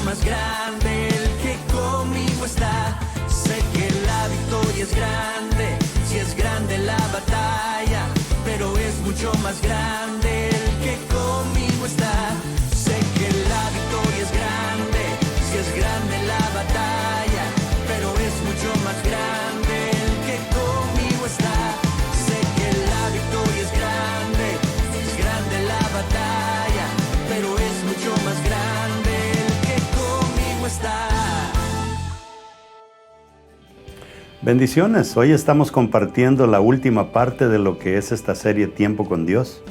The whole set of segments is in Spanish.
más grande el que conmigo está. Sé que la victoria es grande, si es grande la batalla, pero es mucho más grande el que conmigo está. Sé que la victoria es grande, si es grande la batalla, pero es mucho más grande el que conmigo está. Sé que la victoria es grande, si es grande la batalla, pero es mucho más grande el que conmigo está. Bendiciones, hoy estamos compartiendo la última parte de lo que es esta serie Tiempo con Dios.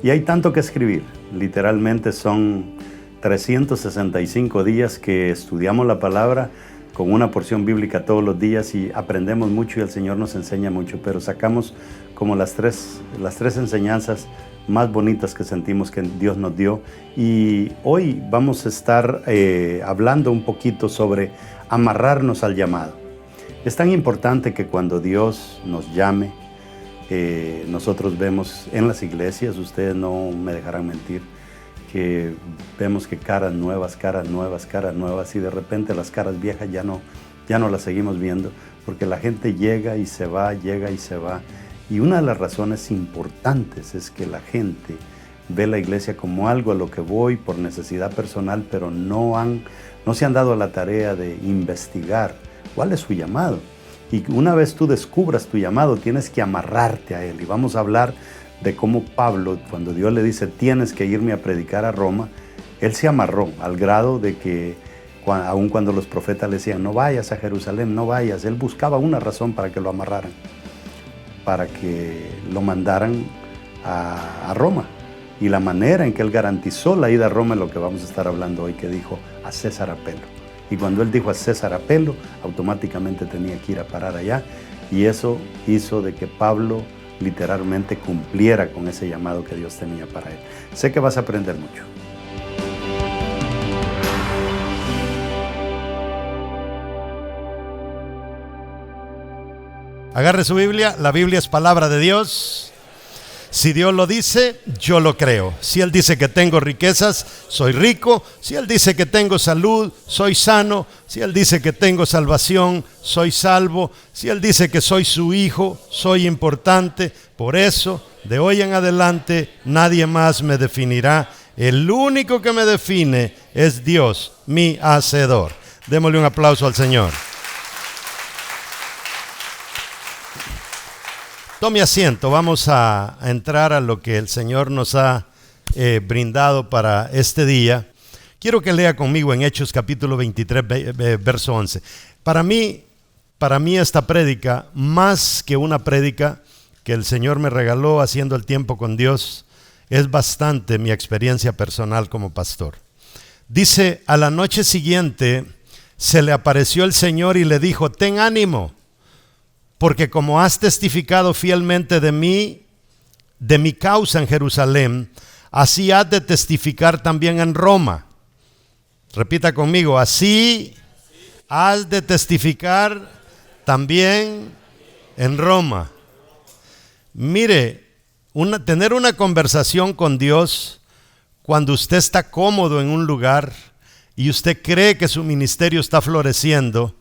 Y hay tanto que escribir, literalmente son 365 días que estudiamos la palabra con una porción bíblica todos los días y aprendemos mucho y el Señor nos enseña mucho, pero sacamos como las tres enseñanzas más bonitas que sentimos que Dios nos dio. Y hoy vamos a estar hablando un poquito sobre amarrarnos al llamado. Es tan importante que cuando Dios nos llame, nosotros vemos en las iglesias, ustedes no me dejarán mentir, que vemos que caras nuevas, y de repente las caras viejas ya no las seguimos viendo, porque la gente llega y se va. Y una de las razones importantes es que la gente ve la iglesia como algo a lo que voy por necesidad personal, pero no se han dado la tarea de investigar cuál es su llamado. Y una vez tú descubras tu llamado, tienes que amarrarte a él. Y vamos a hablar de cómo Pablo, cuando Dios le dice, tienes que irme a predicar a Roma, él se amarró al grado de que, aun cuando los profetas le decían, no vayas a Jerusalén, no vayas, él buscaba una razón para que lo amarraran, para que lo mandaran a Roma. Y la manera en que él garantizó la ida a Roma es lo que vamos a estar hablando hoy, que dijo, a César apelo. Y cuando él dijo a César apelo, automáticamente tenía que ir a parar allá. Y eso hizo de que Pablo literalmente cumpliera con ese llamado que Dios tenía para él. Sé que vas a aprender mucho. Agarre su Biblia, la Biblia es palabra de Dios. Si Dios lo dice, yo lo creo. Si Él dice que tengo riquezas, soy rico. Si Él dice que tengo salud, soy sano. Si Él dice que tengo salvación, soy salvo. Si Él dice que soy su hijo, soy importante. Por eso, de hoy en adelante, nadie más me definirá. El único que me define es Dios, mi Hacedor. Démosle un aplauso al Señor. Tome asiento, vamos a entrar a lo que el Señor nos ha brindado para este día. Quiero que lea conmigo en Hechos capítulo 23, verso 11. Para mí esta prédica, más que una prédica que el Señor me regaló haciendo el tiempo con Dios, es bastante mi experiencia personal como pastor. Dice, a la noche siguiente se le apareció el Señor y le dijo, ten ánimo, porque como has testificado fielmente de mi causa en Jerusalén, así has de testificar también en Roma. Repita conmigo, así has de testificar también en Roma. Mire, tener una conversación con Dios cuando usted está cómodo en un lugar y usted cree que su ministerio está floreciendo,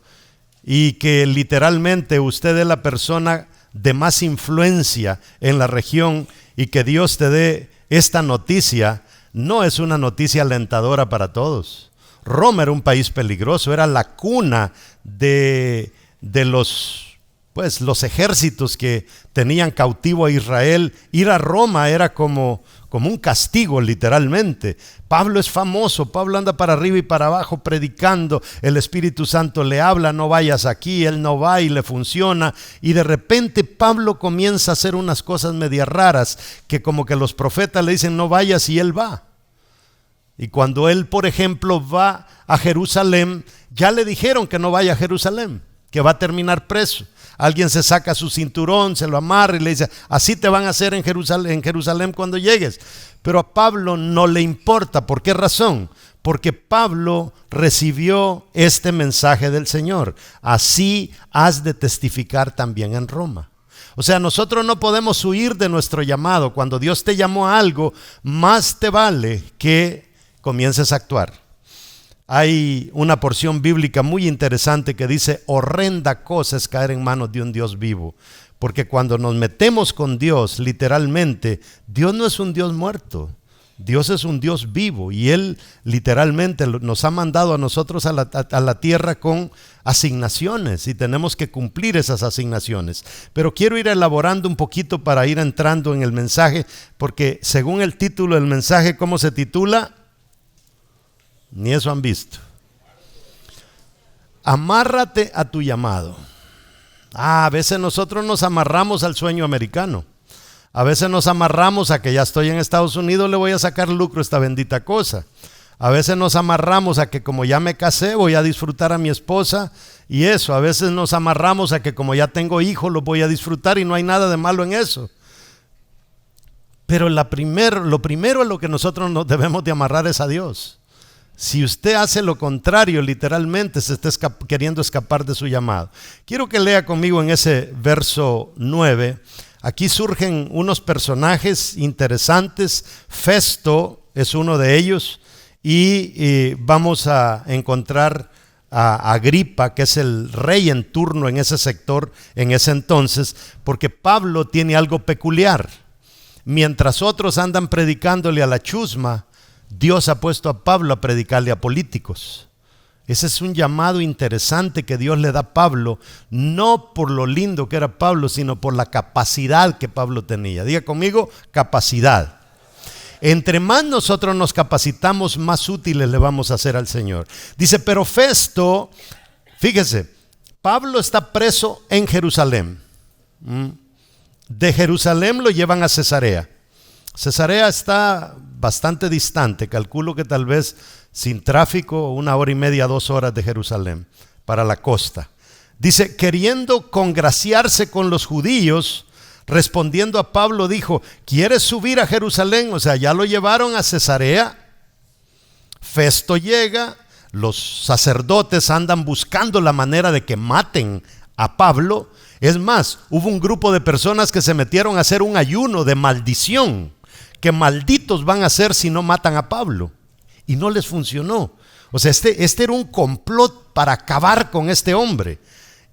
y que literalmente usted es la persona de más influencia en la región y que Dios te dé esta noticia, no es una noticia alentadora para todos. Roma era un país peligroso, era la cuna de los ejércitos que tenían cautivo a Israel. Ir a Roma era como un castigo literalmente. Pablo es famoso, Pablo anda para arriba y para abajo predicando, el Espíritu Santo le habla, no vayas aquí, él no va y le funciona, y de repente Pablo comienza a hacer unas cosas medias raras, que como que los profetas le dicen no vayas y él va. Y cuando él, por ejemplo, va a Jerusalén, ya le dijeron que no vaya a Jerusalén, que va a terminar preso. Alguien se saca su cinturón, se lo amarra y le dice, así te van a hacer en Jerusalén cuando llegues. Pero a Pablo no le importa. ¿Por qué razón? Porque Pablo recibió este mensaje del Señor. Así has de testificar también en Roma. O sea, nosotros no podemos huir de nuestro llamado. Cuando Dios te llamó a algo, más te vale que comiences a actuar. hay una porción bíblica muy interesante que dice: horrenda cosa es caer en manos de un Dios vivo. Porque cuando nos metemos con Dios, literalmente, Dios no es un Dios muerto. Dios es un Dios vivo y Él literalmente nos ha mandado a nosotros a la tierra con asignaciones y tenemos que cumplir esas asignaciones. Pero quiero ir elaborando un poquito para ir entrando en el mensaje, porque según el título del mensaje, ¿cómo se titula? Ni eso han visto. Amárrate a tu llamado. A veces nosotros nos amarramos al sueño americano. A veces nos amarramos a que ya estoy en Estados Unidos, le voy a sacar lucro a esta bendita cosa. A veces nos amarramos a que como ya me casé, voy a disfrutar a mi esposa y eso. A veces nos amarramos a que como ya tengo hijos, los voy a disfrutar y no hay nada de malo en eso. Pero lo primero a lo que nosotros nos debemos de amarrar es a Dios. Si usted hace lo contrario, literalmente se está queriendo escapar de su llamado. Quiero que lea conmigo en ese verso 9. Aquí surgen unos personajes interesantes. Festo es uno de ellos y vamos a encontrar a Agripa, que es el rey en turno en ese sector en ese entonces, porque Pablo tiene algo peculiar. Mientras otros andan predicándole a la chusma, Dios ha puesto a Pablo a predicarle a políticos. Ese es un llamado interesante que Dios le da a Pablo, no por lo lindo que era Pablo, sino por la capacidad que Pablo tenía. Diga conmigo, capacidad. Entre más nosotros nos capacitamos, más útiles le vamos a hacer al Señor. Dice, pero Festo, fíjese, Pablo está preso en Jerusalén. De Jerusalén lo llevan a Cesarea. Cesarea está bastante distante, calculo que tal vez sin tráfico 1 hora y media, 2 horas de Jerusalén para la costa. Dice, queriendo congraciarse con los judíos, respondiendo a Pablo dijo, ¿quieres subir a Jerusalén? O sea, ya lo llevaron a Cesarea. Festo llega, los sacerdotes andan buscando la manera de que maten a Pablo. Es más, hubo un grupo de personas que se metieron a hacer un ayuno de maldición, que malditos van a ser si no matan a Pablo, y no les funcionó. O sea, este era un complot para acabar con este hombre,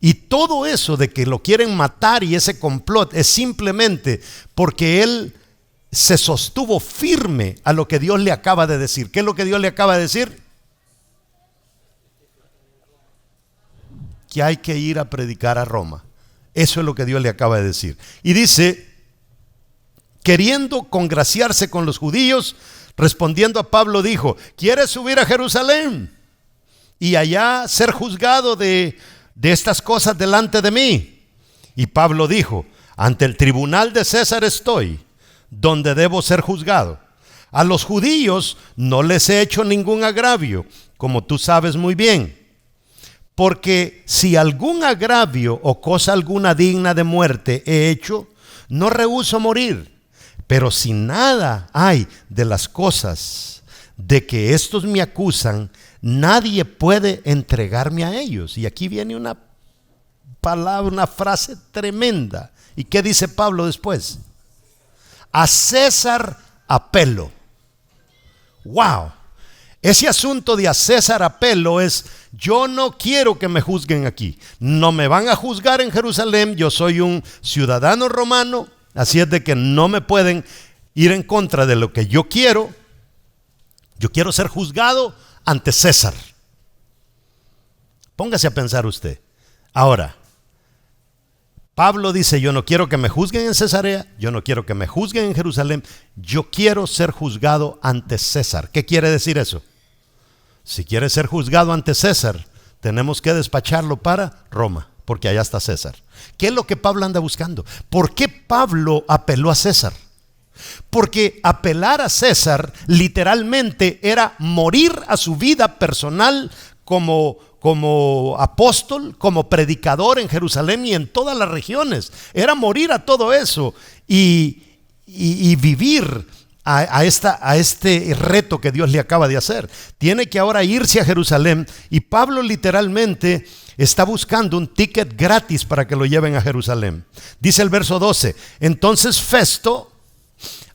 y todo eso de que lo quieren matar y ese complot es simplemente porque él se sostuvo firme a lo que Dios le acaba de decir. ¿Qué es lo que Dios le acaba de decir? Que hay que ir a predicar a Roma. Eso es lo que Dios le acaba de decir. Y dice, queriendo congraciarse con los judíos, respondiendo a Pablo dijo, ¿quieres subir a Jerusalén y allá ser juzgado de estas cosas delante de mí? Y Pablo dijo, ante el tribunal de César estoy, donde debo ser juzgado. A los judíos no les he hecho ningún agravio, como tú sabes muy bien. Porque si algún agravio o cosa alguna digna de muerte he hecho, no rehúso morir. Pero si nada hay de las cosas de que estos me acusan, nadie puede entregarme a ellos. Y aquí viene una palabra, una frase tremenda. ¿Y qué dice Pablo después? A César apelo. ¡Wow! Ese asunto de a César apelo es, yo no quiero que me juzguen aquí. No me van a juzgar en Jerusalén, yo soy un ciudadano romano. Así es de que no me pueden ir en contra de lo que yo quiero. Yo quiero ser juzgado ante César. Póngase a pensar usted. Ahora, Pablo dice, yo no quiero que me juzguen en Cesarea, yo no quiero que me juzguen en Jerusalén, yo quiero ser juzgado ante César. ¿Qué quiere decir eso? Si quiere ser juzgado ante César, tenemos que despacharlo para Roma, porque allá está César. ¿Qué es lo que Pablo anda buscando? ¿Por qué Pablo apeló a César? Porque apelar a César literalmente era morir a su vida personal como apóstol, como predicador en Jerusalén y en todas las regiones. Era morir a todo eso y vivir a este reto que Dios le acaba de hacer. Tiene que ahora irse a Jerusalén y Pablo literalmente está buscando un ticket gratis para que lo lleven a Jerusalén. Dice el verso 12, entonces Festo,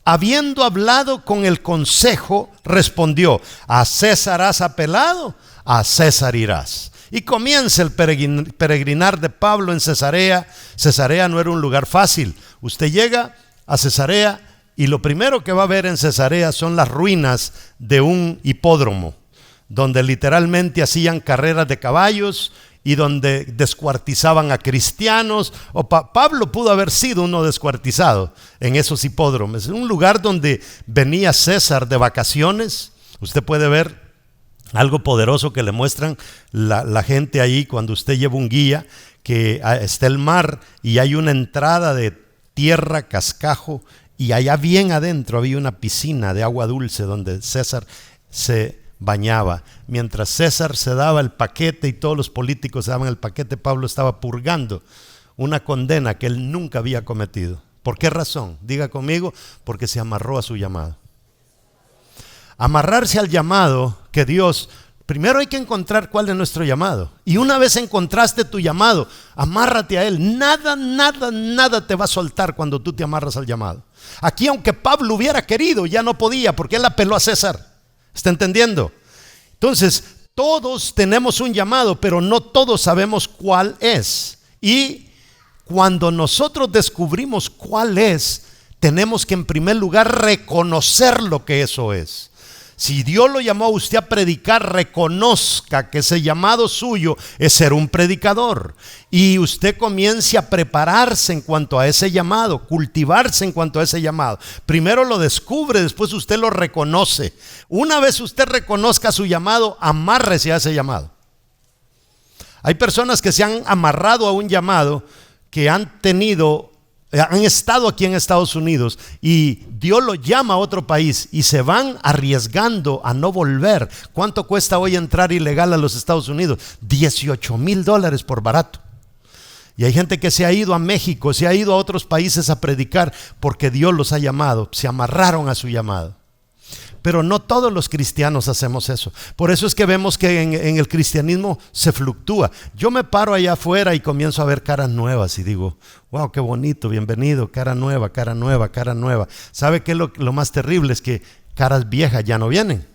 habiendo hablado con el consejo, respondió: a César has apelado, a César irás. Y comienza el peregrinar de Pablo en Cesarea. Cesarea no era un lugar fácil. Usted llega a Cesarea y lo primero que va a ver en Cesarea son las ruinas de un hipódromo, donde literalmente hacían carreras de caballos y donde descuartizaban a cristianos. Pablo pudo haber sido uno descuartizado en esos hipódromos. Un lugar donde venía César de vacaciones. Usted puede ver algo poderoso que le muestran la gente ahí cuando usted lleva un guía, que está el mar y hay una entrada de tierra, cascajo, y allá bien adentro había una piscina de agua dulce donde César se bañaba. Mientras César se daba el paquete y todos los políticos se daban el paquete, Pablo estaba purgando una condena que él nunca había cometido. ¿Por qué razón? Diga conmigo: porque se amarró a su llamado. Amarrarse al llamado que Dios... Primero hay que encontrar cuál es nuestro llamado. Y una vez encontraste tu llamado, amárrate a él. Nada te va a soltar cuando tú te amarras al llamado. Aquí, aunque Pablo hubiera querido, ya no podía, porque él apeló a César. ¿Está entendiendo? Entonces, todos tenemos un llamado, pero no todos sabemos cuál es. Y cuando nosotros descubrimos cuál es, tenemos que en primer lugar reconocer lo que eso es. Si Dios lo llamó a usted a predicar, reconozca que ese llamado suyo es ser un predicador. Y usted comience a prepararse en cuanto a ese llamado, cultivarse en cuanto a ese llamado. Primero lo descubre, después usted lo reconoce. Una vez usted reconozca su llamado, amárrese a ese llamado. Hay personas que se han amarrado a un llamado, que han estado aquí en Estados Unidos y Dios lo llama a otro país y se van arriesgando a no volver. ¿Cuánto cuesta hoy entrar ilegal a los Estados Unidos? $18,000 por barato. Y hay gente que se ha ido a México, se ha ido a otros países a predicar porque Dios los ha llamado, se amarraron a su llamado. Pero no todos los cristianos hacemos eso. Por eso es que vemos que en el cristianismo se fluctúa. Yo me paro allá afuera y comienzo a ver caras nuevas y digo: wow, qué bonito, bienvenido, cara nueva, cara nueva, cara nueva. ¿Sabe qué es lo más terrible? Es que caras viejas ya no vienen.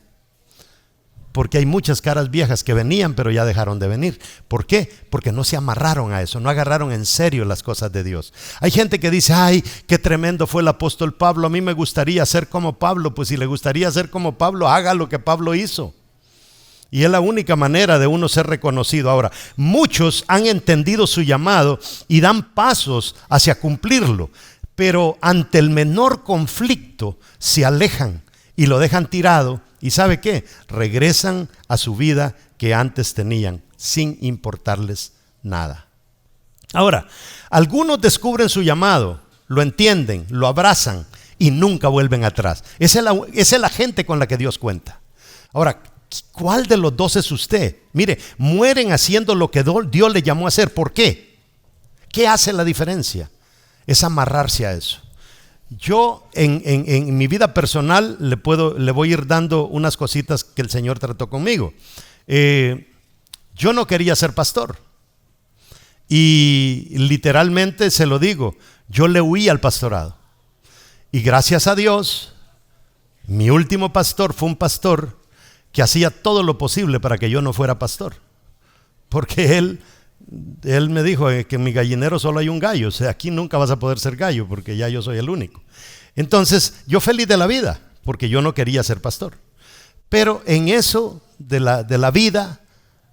Porque hay muchas caras viejas que venían pero ya dejaron de venir. ¿Por qué? Porque no se amarraron a eso, no agarraron en serio las cosas de Dios. Hay gente que dice: ay, qué tremendo fue el apóstol Pablo, a mí me gustaría ser como Pablo. Pues si le gustaría ser como Pablo, haga lo que Pablo hizo. Y es la única manera de uno ser reconocido. Ahora, muchos han entendido su llamado y dan pasos hacia cumplirlo, pero ante el menor conflicto se alejan y lo dejan tirado. ¿Y sabe qué? Regresan a su vida que antes tenían, sin importarles nada. Ahora, algunos descubren su llamado, lo entienden, lo abrazan y nunca vuelven atrás. Esa es la gente con la que Dios cuenta. Ahora, ¿cuál de los dos es usted? Mire, mueren haciendo lo que Dios le llamó a hacer. ¿Por qué? ¿Qué hace la diferencia? Es amarrarse a eso. Yo en mi vida personal le voy a ir dando unas cositas que el Señor trató conmigo. Yo no quería ser pastor. Y literalmente se lo digo, yo le huí al pastorado. Y gracias a Dios, mi último pastor fue un pastor que hacía todo lo posible para que yo no fuera pastor. Porque él me dijo que en mi gallinero solo hay un gallo. O sea, aquí nunca vas a poder ser gallo porque ya yo soy el único. Entonces, yo feliz de la vida porque yo no quería ser pastor. Pero en eso de la vida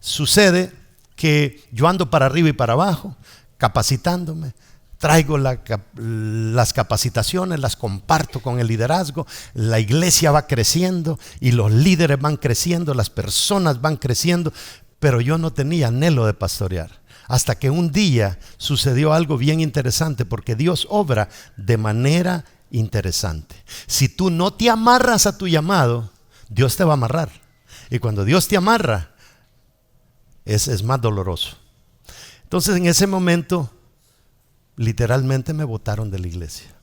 sucede que yo ando para arriba y para abajo, capacitándome. Traigo las capacitaciones, las comparto con el liderazgo. La iglesia va creciendo y los líderes van creciendo, las personas van creciendo. Pero yo no tenía anhelo de pastorear. Hasta que un día sucedió algo bien interesante, porque Dios obra de manera interesante. Si tú no te amarras a tu llamado, Dios te va a amarrar. Y cuando Dios te amarra, es más doloroso. Entonces en ese momento, literalmente me botaron de la iglesia.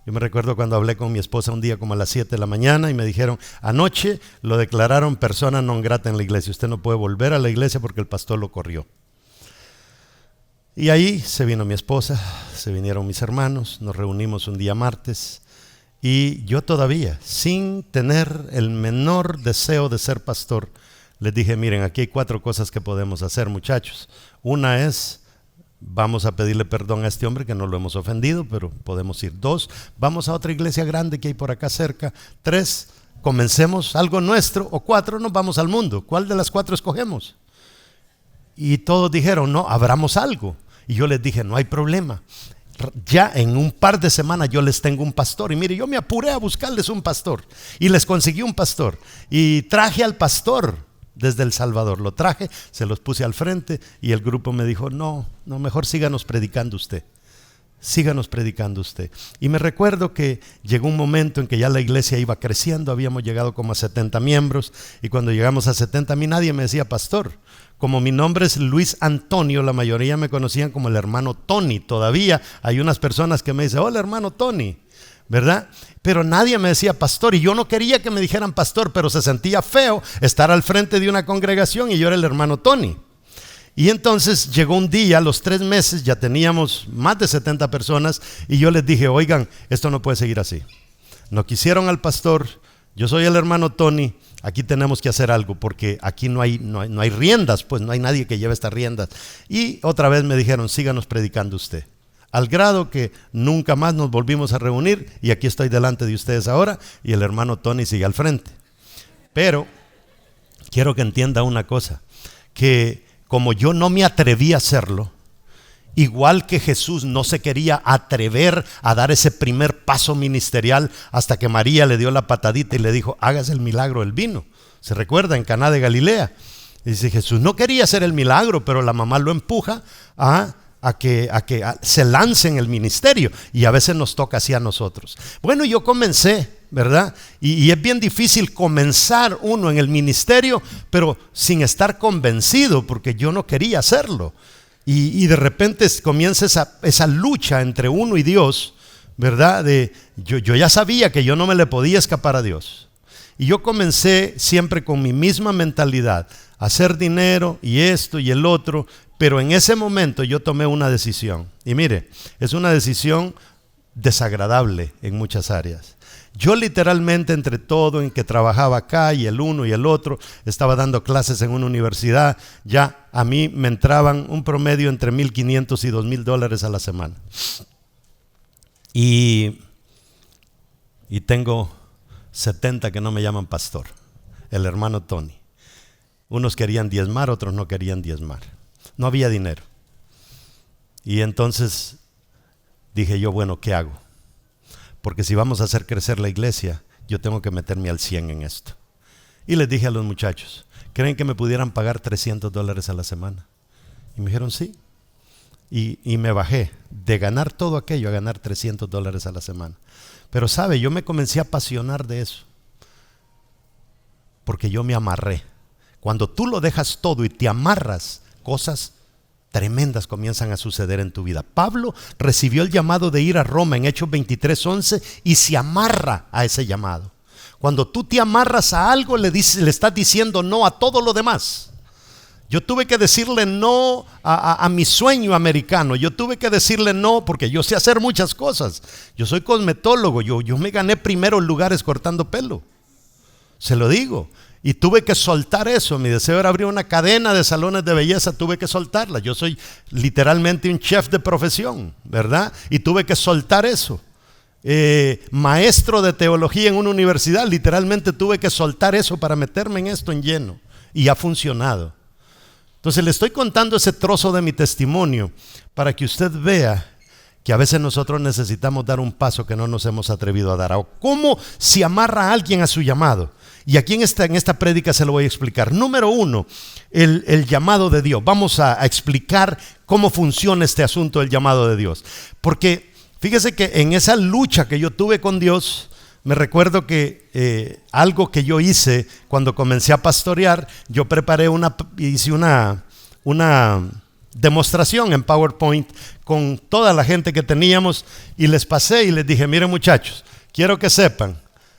Yo me recuerdo cuando hablé con mi esposa un día como a las 7 de la mañana y me dijeron: anoche lo declararon persona non grata en la iglesia. Usted no puede volver a la iglesia porque el pastor lo corrió. Y ahí se vino mi esposa, se vinieron mis hermanos, nos reunimos un día martes Y yo todavía, sin tener el menor deseo de ser pastor, les dije, miren, aquí hay 4 cosas que podemos hacer, muchachos. Una es, vamos a pedirle perdón a este hombre que no lo hemos ofendido, pero podemos ir. 2, vamos a otra iglesia grande que hay por acá cerca. 3, comencemos algo nuestro. O 4, nos vamos al mundo. ¿Cuál de las 4 escogemos? Y todos dijeron, no, abramos algo. Y yo les dije, no hay problema. Ya en un par de semanas yo les tengo un pastor. Y mire, yo me apuré a buscarles un pastor. Y les conseguí un pastor. Y traje al pastor desde El Salvador. Lo traje, se los puse al frente y el grupo me dijo, no, mejor síganos predicando usted. Síganos predicando usted. Y me recuerdo que llegó un momento en que ya la iglesia iba creciendo, habíamos llegado como a 70 miembros, y cuando llegamos a 70, a mí nadie me decía pastor. Como mi nombre es Luis Antonio, la mayoría me conocían como el hermano Tony. Todavía hay unas personas que me dicen, hola hermano Tony, ¿verdad? Pero nadie me decía pastor, y yo no quería que me dijeran pastor, pero se sentía feo estar al frente de una congregación y yo era el hermano Tony. Y entonces llegó un día, a los 3 meses, ya teníamos más de 70 personas, y yo les dije, oigan, esto no puede seguir así. No quisieron al pastor, yo soy el hermano Tony, aquí tenemos que hacer algo, porque aquí no hay riendas, pues no hay nadie que lleve estas riendas. Y otra vez me dijeron, síganos predicando usted. Al grado que nunca más nos volvimos a reunir, y aquí estoy delante de ustedes ahora, y el hermano Tony sigue al frente. Pero quiero que entienda una cosa, que como yo no me atreví a hacerlo, igual que Jesús no se quería atrever a dar ese primer paso ministerial hasta que María le dio la patadita y le dijo, hágase el milagro del vino. ¿Se recuerda? En Caná de Galilea. Y dice, Jesús no quería hacer el milagro, pero la mamá lo empuja a que se lance en el ministerio, y a veces nos toca así a nosotros. Bueno, yo comencé, ¿verdad? Y es bien difícil comenzar uno en el ministerio, pero sin estar convencido, porque yo no quería hacerlo. Y de repente comienza esa lucha entre uno y Dios, ¿verdad? Yo ya sabía que yo no me le podía escapar a Dios. Y yo comencé siempre con mi misma mentalidad, hacer dinero y esto y el otro, pero en ese momento yo tomé una decisión. Y mire, es una decisión desagradable en muchas áreas. Yo literalmente, entre todo en que trabajaba acá y el uno y el otro, estaba dando clases en una universidad, ya a mí me entraban un promedio entre $1,500 y $2,000 a la semana. Y tengo 70 que no me llaman pastor, el hermano Tony. Unos querían diezmar, otros no querían diezmar. No había dinero. Y entonces dije yo, bueno, ¿qué hago? Porque si vamos a hacer crecer la iglesia, yo tengo que meterme al 100 en esto. Y les dije a los muchachos, ¿creen que me pudieran pagar $300 a la semana? Y me dijeron sí. Y me bajé de ganar todo aquello a ganar $300 a la semana. Pero sabe, yo me comencé a apasionar de eso, porque yo me amarré. Cuando tú lo dejas todo y te amarras, cosas tremendas comienzan a suceder en tu vida. Pablo recibió el llamado de ir a Roma en Hechos 23:11 y se amarra a ese llamado. Cuando tú te amarras a algo, le estás diciendo no a todo lo demás. Yo tuve que decirle no a mi sueño americano. Yo tuve que decirle no porque yo sé hacer muchas cosas. Yo soy cosmetólogo. Yo me gané primeros lugares cortando pelo. Se lo digo. Y tuve que soltar eso. Mi deseo era abrir una cadena de salones de belleza. Tuve que soltarla. Yo soy literalmente un chef de profesión, ¿verdad? Y tuve que soltar eso. Maestro de teología en una universidad. Literalmente tuve que soltar eso para meterme en esto en lleno. Y ha funcionado. Entonces le estoy contando ese trozo de mi testimonio para que usted vea que a veces nosotros necesitamos dar un paso que no nos hemos atrevido a dar. O cómo se amarra a alguien a su llamado. Y aquí en esta prédica se lo voy a explicar. Número 1, el llamado de Dios. Vamos a explicar cómo funciona este asunto del llamado de Dios. Porque fíjese que en esa lucha que yo tuve con Dios, me recuerdo que algo que yo hice cuando comencé a pastorear, yo hice una demostración en PowerPoint con toda la gente que teníamos y les pasé y les dije, miren muchachos, quiero que sepan,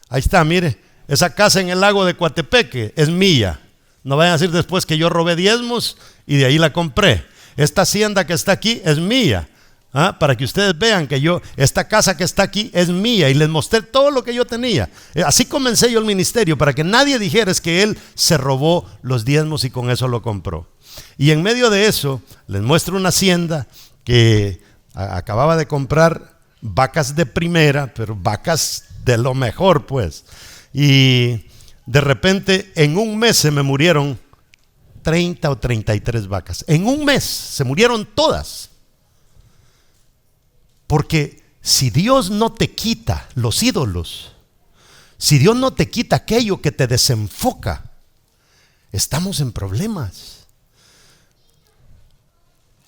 ahí está, mire, esa casa en el lago de Coatepeque es mía. No vayan a decir después que yo robé diezmos y de ahí la compré. Esta hacienda que está aquí es mía. Para que ustedes vean que esta casa que está aquí es mía, y les mostré todo lo que yo tenía. Así comencé yo el ministerio, para que nadie dijera es que él se robó los diezmos y con eso lo compró. Y en medio de eso les muestro una hacienda que acababa de comprar, vacas de primera, pero vacas de lo mejor pues. Y de repente en un mes se me murieron 30 o 33 vacas. En un mes se murieron todas. Porque si Dios no te quita los ídolos, si Dios no te quita aquello que te desenfoca, estamos en problemas.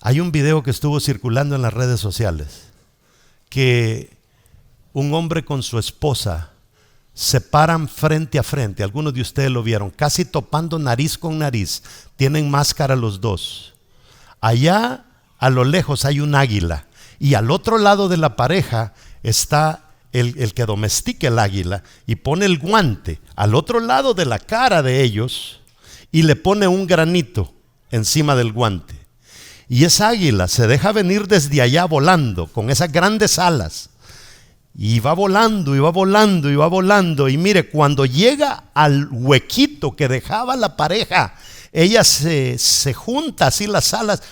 Hay un video que estuvo circulando en las redes sociales, que un hombre con su esposa se paran frente a frente. Algunos de ustedes lo vieron, casi topando nariz con nariz. Tienen máscara los dos. Allá a lo lejos hay un águila, y al otro lado de la pareja está el que domestica el águila, y pone el guante al otro lado de la cara de ellos y le pone un granito encima del guante. Y esa águila se deja venir desde allá volando con esas grandes alas, y va volando y va volando y va volando. Y mire, cuando llega al huequito que dejaba la pareja, ella se junta así las alas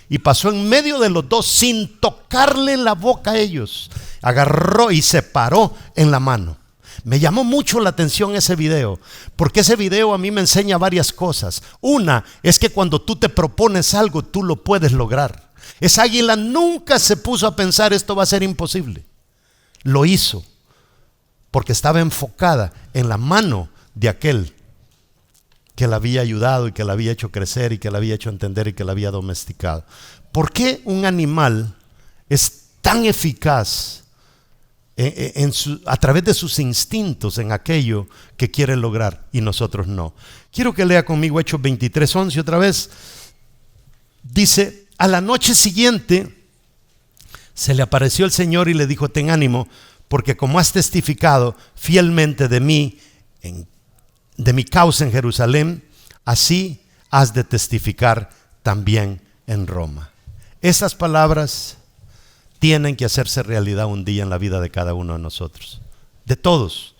y pasó en medio de los dos sin tocarle la boca a ellos. Agarró y se paró en la mano. Me llamó mucho la atención ese video, porque ese video a mí me enseña varias cosas. Una es que cuando tú te propones algo, tú lo puedes lograr. Esa águila nunca se puso a pensar esto va a ser imposible. Lo hizo porque estaba enfocada en la mano de aquel que la había ayudado y que la había hecho crecer y que la había hecho entender y que la había domesticado. ¿Por qué un animal es tan eficaz a través de sus instintos en aquello que quiere lograr y nosotros no? Quiero que lea conmigo Hechos 23:11 otra vez. Dice: a la noche siguiente se le apareció el Señor y le dijo: ten ánimo, porque como has testificado fielmente de mí, de mi causa en Jerusalén, así has de testificar también en Roma. Esas palabras tienen que hacerse realidad un día en la vida de cada uno de nosotros, de todos,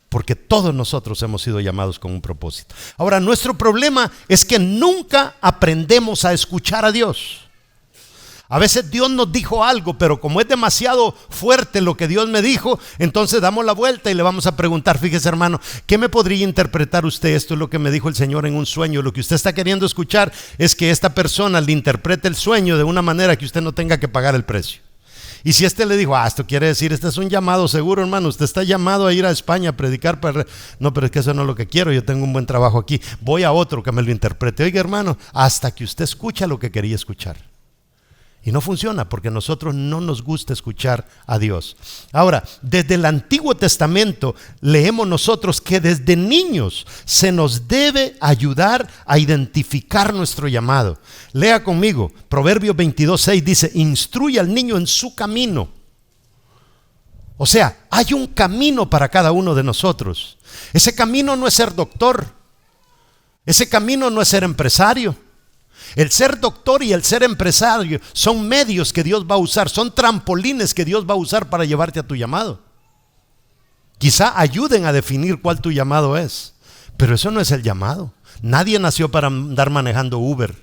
porque todos nosotros hemos sido llamados con un propósito. Ahora, nuestro problema es que nunca aprendemos a escuchar a Dios. A veces Dios nos dijo algo, pero como es demasiado fuerte lo que Dios me dijo, entonces damos la vuelta y le vamos a preguntar: fíjese, hermano, ¿qué me podría interpretar usted? Esto es lo que me dijo el Señor en un sueño. Lo que usted está queriendo escuchar es que esta persona le interprete el sueño de una manera que usted no tenga que pagar el precio. Y si este le dijo: esto quiere decir, este es un llamado seguro, hermano, usted está llamado a ir a España a predicar no, pero es que eso no es lo que quiero, yo tengo un buen trabajo aquí, voy a otro que me lo interprete. Oiga, hermano, hasta que usted escucha lo que quería escuchar. Y no funciona porque a nosotros no nos gusta escuchar a Dios. Ahora, desde el Antiguo Testamento leemos nosotros que desde niños se nos debe ayudar a identificar nuestro llamado. Lea conmigo, Proverbios 22:6 dice: instruye al niño en su camino. O sea, hay un camino para cada uno de nosotros. Ese camino no es ser doctor. Ese camino no es ser empresario. El ser doctor y el ser empresario son medios que Dios va a usar, son trampolines que Dios va a usar para llevarte a tu llamado. Quizá ayuden a definir cuál tu llamado es, pero eso no es el llamado. Nadie nació para andar manejando Uber.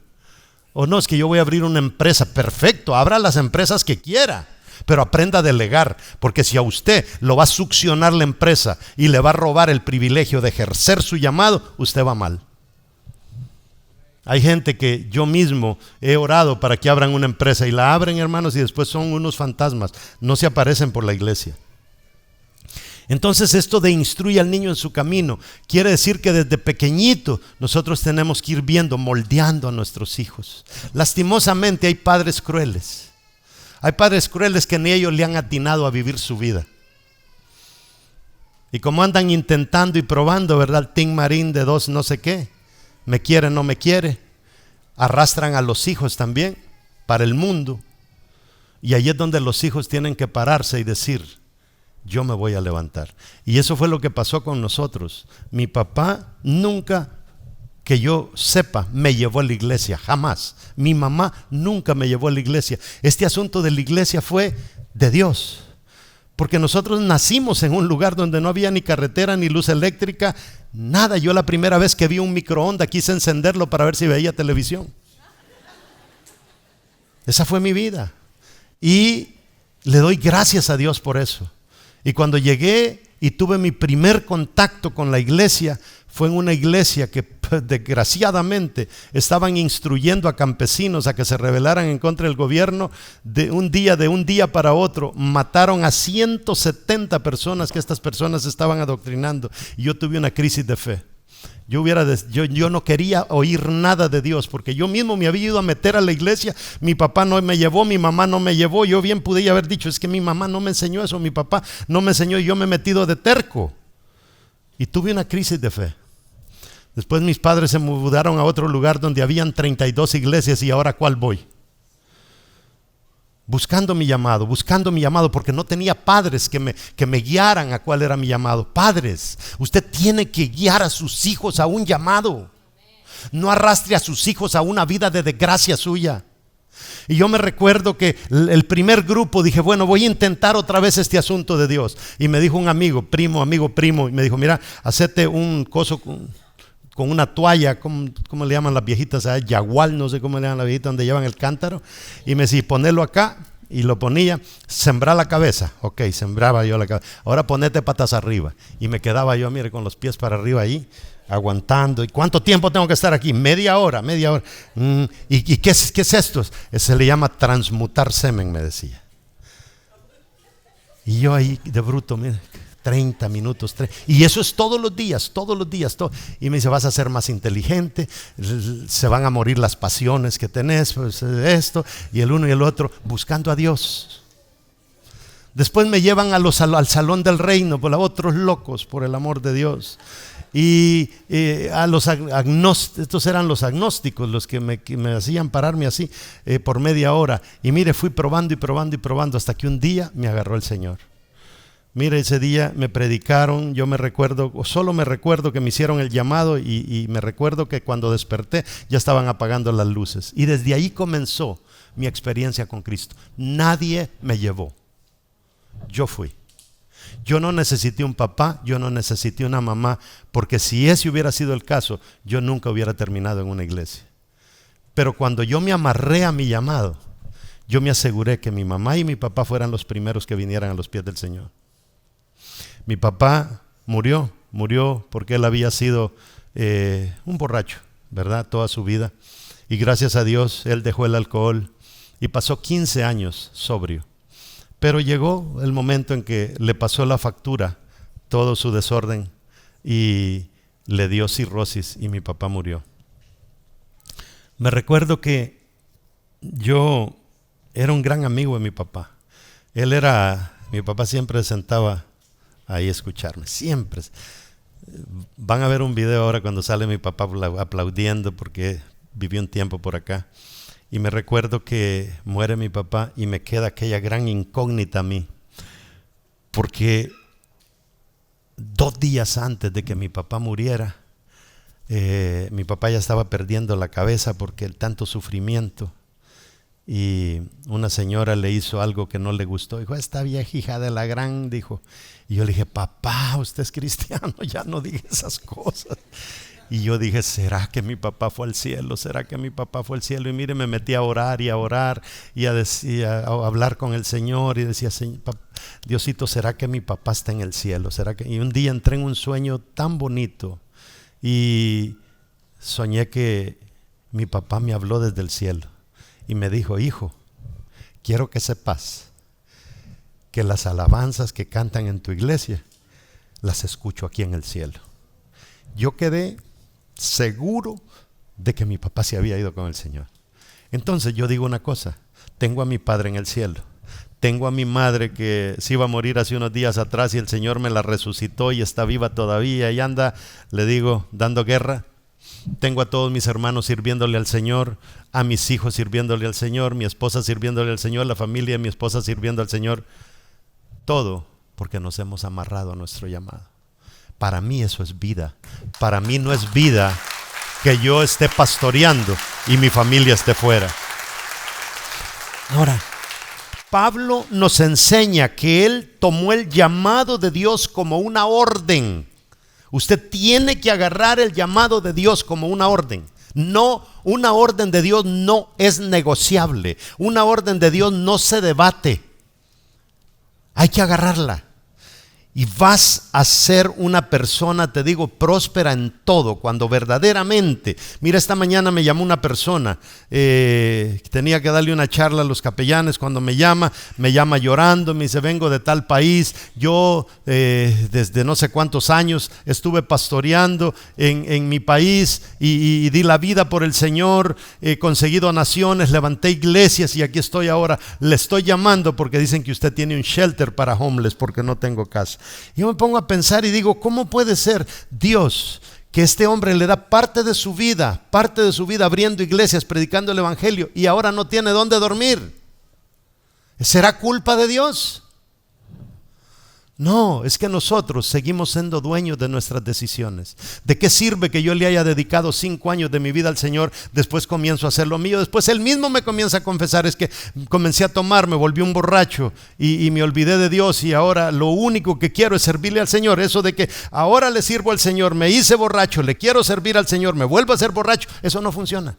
O no, es que yo voy a abrir una empresa. Perfecto, abra las empresas que quiera, pero aprenda a delegar, porque si a usted lo va a succionar la empresa y le va a robar el privilegio de ejercer su llamado, usted va mal. Hay gente que yo mismo he orado para que abran una empresa y la abren, hermanos, y después son unos fantasmas, no se aparecen por la iglesia. Entonces, esto de instruye al niño en su camino quiere decir que desde pequeñito nosotros tenemos que ir viendo, moldeando a nuestros hijos. Lastimosamente hay padres crueles. Hay padres crueles que ni ellos le han atinado a vivir su vida. Y como andan intentando y probando, ¿verdad? El Tin Marín de dos no sé qué. Me quiere, no me quiere. Arrastran a los hijos también para el mundo. Y ahí es donde los hijos tienen que pararse y decir: yo me voy a levantar. Y eso fue lo que pasó con nosotros. Mi papá nunca que yo sepa, me llevó a la iglesia, jamás. Mi mamá nunca me llevó a la iglesia. Este asunto de la iglesia fue de Dios, porque nosotros nacimos en un lugar donde no había ni carretera, ni luz eléctrica, nada. Yo la primera vez que vi un microondas quise encenderlo para ver si veía televisión. Esa fue mi vida. Y le doy gracias a Dios por eso. Y cuando llegué y tuve mi primer contacto con la iglesia, fue en una iglesia que desgraciadamente estaban instruyendo a campesinos a que se rebelaran en contra del gobierno. De un día para otro mataron a 170 personas que estas personas estaban adoctrinando, y yo tuve una crisis de fe. Yo no quería oír nada de Dios, porque yo mismo me había ido a meter a la iglesia. Mi papá no me llevó, mi mamá no me llevó. Yo bien pude haber dicho, es que mi mamá no me enseñó eso, mi papá no me enseñó, y yo me he metido de terco. Y tuve una crisis de fe. Después mis padres se mudaron a otro lugar donde habían 32 iglesias, y ahora ¿cuál voy? Buscando mi llamado, porque no tenía padres que me guiaran a cuál era mi llamado. Padres, usted tiene que guiar a sus hijos a un llamado. No arrastre a sus hijos a una vida de desgracia suya. Y yo me recuerdo que el primer grupo dije, bueno, voy a intentar otra vez este asunto de Dios. Y me dijo un amigo, primo, y me dijo, mira, hacete un coso con una toalla, ¿cómo le llaman las viejitas? Yagual, no sé cómo le llaman las viejitas donde llevan el cántaro. Y me decía, ponelo acá, y lo ponía, sembrar la cabeza. Ok, sembraba yo la cabeza. Ahora ponete patas arriba. Y me quedaba yo, mire, con los pies para arriba ahí, aguantando. ¿Y cuánto tiempo tengo que estar aquí? Media hora. ¿Y qué es esto? Se le llama transmutar semen, me decía. Y yo ahí de bruto, mire, 30 minutos, y eso es todos los días. Y me dice, vas a ser más inteligente, se van a morir las pasiones que tenés, pues esto, y el uno y el otro, buscando a Dios. Después me llevan al salón del reino, por otros locos, por el amor de Dios. Y a los agnósticos, estos eran los agnósticos los que me hacían pararme así por media hora. Y mire, fui probando hasta que un día me agarró el Señor. Mire, ese día me predicaron, solo me recuerdo que me hicieron el llamado, y me recuerdo que cuando desperté ya estaban apagando las luces. Y desde ahí comenzó mi experiencia con Cristo. Nadie me llevó, yo fui. Yo no necesité un papá, yo no necesité una mamá, porque si ese hubiera sido el caso, yo nunca hubiera terminado en una iglesia. Pero cuando yo me amarré a mi llamado, yo me aseguré que mi mamá y mi papá fueran los primeros que vinieran a los pies del Señor. Mi papá murió porque él había sido un borracho, ¿verdad? Toda su vida. Y gracias a Dios, él dejó el alcohol y pasó 15 años sobrio. Pero llegó el momento en que le pasó la factura, todo su desorden, y le dio cirrosis y mi papá murió. Me recuerdo que yo era un gran amigo de mi papá. Mi papá siempre se sentaba ahí a escucharme, siempre. Van a ver un video ahora cuando sale mi papá aplaudiendo porque vivió un tiempo por acá. Y me recuerdo que muere mi papá y me queda aquella gran incógnita a mí, porque 2 días antes de que mi papá muriera, mi papá ya estaba perdiendo la cabeza porque el tanto sufrimiento. Y una señora le hizo algo que no le gustó. Dijo, esta vieja hija de la gran, dijo. Y yo le dije, papá, usted es cristiano, ya no diga esas cosas. Y yo dije, ¿será que mi papá fue al cielo? ¿Será que mi papá fue al cielo? Y mire, me metí a orar y a hablar con el Señor. Y decía, Diosito, ¿será que mi papá está en el cielo? ¿Será que? Y un día entré en un sueño tan bonito y soñé que mi papá me habló desde el cielo. Y me dijo, hijo, quiero que sepas que las alabanzas que cantan en tu iglesia, las escucho aquí en el cielo. Yo quedé seguro de que mi papá se había ido con el Señor. Entonces yo digo una cosa, tengo a mi padre en el cielo, tengo a mi madre que se iba a morir hace unos días atrás y el Señor me la resucitó y está viva todavía y anda, le digo, dando guerra. Tengo a todos mis hermanos sirviéndole al Señor, a mis hijos sirviéndole al Señor, mi esposa sirviéndole al Señor, la familia de mi esposa sirviendo al Señor. Todo porque nos hemos amarrado a nuestro llamado. Para mí eso es vida. Para mí no es vida que yo esté pastoreando y mi familia esté fuera. Ahora, Pablo nos enseña que él tomó el llamado de Dios como una orden. Usted tiene que agarrar el llamado de Dios como una orden. No, una orden de Dios no es negociable. Una orden de Dios no se debate. Hay que agarrarla. Y vas a ser una persona, te digo, próspera en todo, cuando verdaderamente. Mira, esta mañana me llamó una persona, tenía que darle una charla a los capellanes. Cuando me llama llorando, me dice: vengo de tal país, yo desde no sé cuántos años estuve pastoreando en mi país y di la vida por el Señor, he conseguido naciones, levanté iglesias y aquí estoy ahora. Le estoy llamando porque dicen que usted tiene un shelter para homeless porque no tengo casa. Yo me pongo a pensar y digo: ¿cómo puede ser Dios que este hombre le da parte de su vida abriendo iglesias, predicando el evangelio, y ahora no tiene dónde dormir? ¿Será culpa de Dios? No, es que nosotros seguimos siendo dueños de nuestras decisiones. ¿De qué sirve que yo le haya dedicado 5 años de mi vida al Señor? Después comienzo a hacer lo mío. Después él mismo me comienza a confesar: es que comencé a tomar, me volví un borracho y me olvidé de Dios, y ahora lo único que quiero es servirle al Señor. Eso de que ahora le sirvo al Señor, me hice borracho, le quiero servir al Señor, me vuelvo a ser borracho, eso no funciona.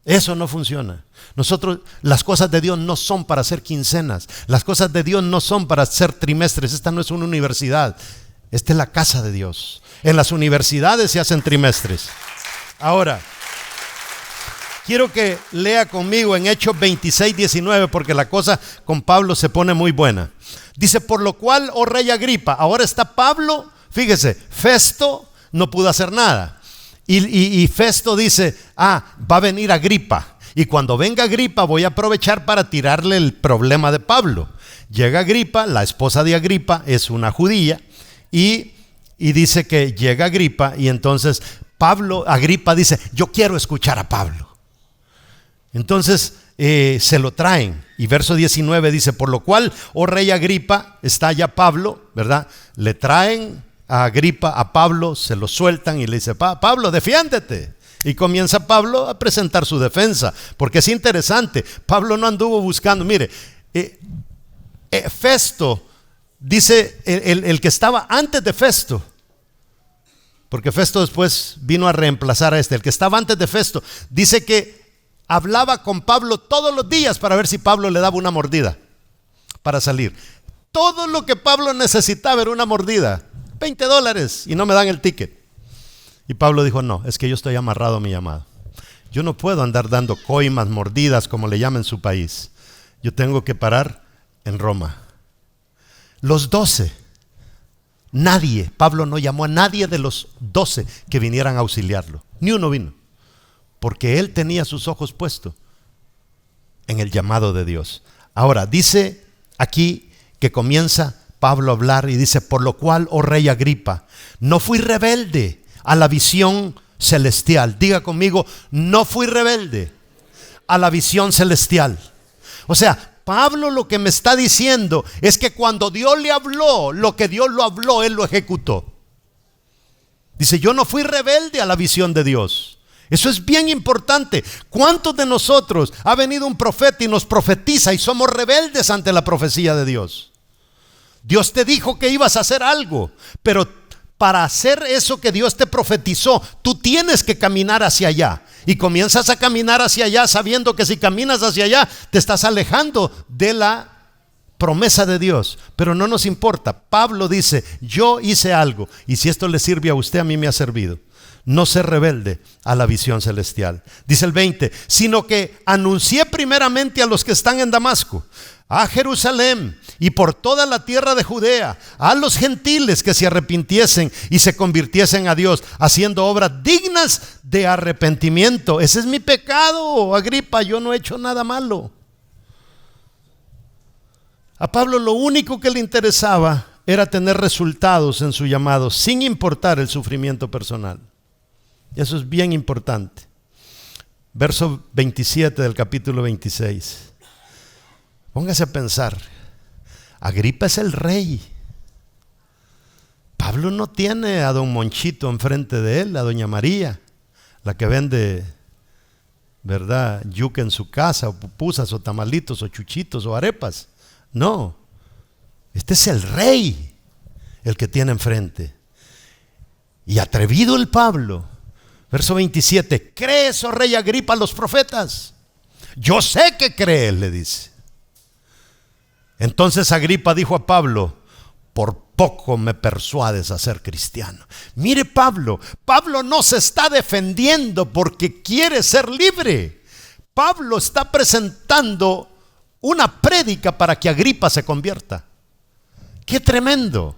Eso no funciona. Nosotros, las cosas de Dios no son para hacer quincenas. Las cosas de Dios no son para hacer trimestres. Esta no es una universidad. Esta es la casa de Dios. En las universidades se hacen trimestres. Ahora, quiero que lea conmigo en Hechos 26:19, porque la cosa con Pablo se pone muy buena. Dice: por lo cual, oh rey Agripa. Ahora está Pablo, fíjese, Festo no pudo hacer nada. Y Festo dice: va a venir Agripa, y cuando venga Agripa voy a aprovechar para tirarle el problema de Pablo. Llega Agripa, la esposa de Agripa es una judía, y dice que llega Agripa, y entonces Agripa dice: yo quiero escuchar a Pablo. Entonces se lo traen, y verso 19 dice: por lo cual, oh rey Agripa, está ya Pablo, ¿verdad? Le traen a Agripa, a Pablo, se lo sueltan y le dice: Pablo, defiéndete. Y comienza Pablo a presentar su defensa, porque es interesante. Pablo no anduvo buscando. Mire, Festo, dice el que estaba antes de Festo, porque Festo después vino a reemplazar a el que estaba antes de Festo, dice que hablaba con Pablo todos los días para ver si Pablo le daba una mordida para salir. Todo lo que Pablo necesitaba era una mordida. $20 y no me dan el ticket. Y Pablo dijo: no, es que yo estoy amarrado a mi llamado. Yo no puedo andar dando coimas, mordidas, como le llaman en su país. Yo tengo que parar en Roma. Los 12, Pablo no llamó a nadie de los 12 que vinieran a auxiliarlo. Ni uno vino, porque él tenía sus ojos puestos en el llamado de Dios. Ahora, dice aquí que comienza Pablo a hablar y dice: por lo cual, oh rey Agripa, no fui rebelde a la visión celestial. Diga conmigo: no fui rebelde a la visión celestial. O sea, Pablo lo que me está diciendo es que cuando Dios le habló, lo que Dios lo habló, él lo ejecutó. Dice: yo no fui rebelde a la visión de Dios. Eso es bien importante. ¿Cuántos de nosotros ha venido un profeta y nos profetiza y somos rebeldes ante la profecía de Dios? Dios te dijo que ibas a hacer algo, pero para hacer eso que Dios te profetizó, tú tienes que caminar hacia allá. Y comienzas a caminar hacia allá sabiendo que si caminas hacia allá te estás alejando de la promesa de Dios. Pero no nos importa. Pablo dice: yo hice algo, y si esto le sirve a usted, a mí me ha servido. No ser rebelde a la visión celestial. Dice el 20: sino que anuncié primeramente a los que están en Damasco, a Jerusalén y por toda la tierra de Judea, a los gentiles que se arrepintiesen y se convirtiesen a Dios, haciendo obras dignas de arrepentimiento. Ese es mi pecado, Agripa, yo no he hecho nada malo. A Pablo lo único que le interesaba era tener resultados en su llamado, sin importar el sufrimiento personal. Y eso es bien importante. Verso 27 del capítulo 26. Póngase a pensar. Agripa es el rey. Pablo no tiene a don Monchito enfrente de él, a doña María. la que vende, ¿verdad?, yuca en su casa, o pupusas, o tamalitos, o chuchitos, o arepas. No, este es el rey el que tiene enfrente. Y atrevido el Pablo, verso 27, ¿crees, oh rey Agripa, a los profetas? Yo sé que crees, le dice. Entonces Agripa dijo a Pablo: por poco me persuades a ser cristiano. Mire, Pablo no se está defendiendo porque quiere ser libre. Pablo está presentando una prédica para que Agripa se convierta. ¡Qué tremendo!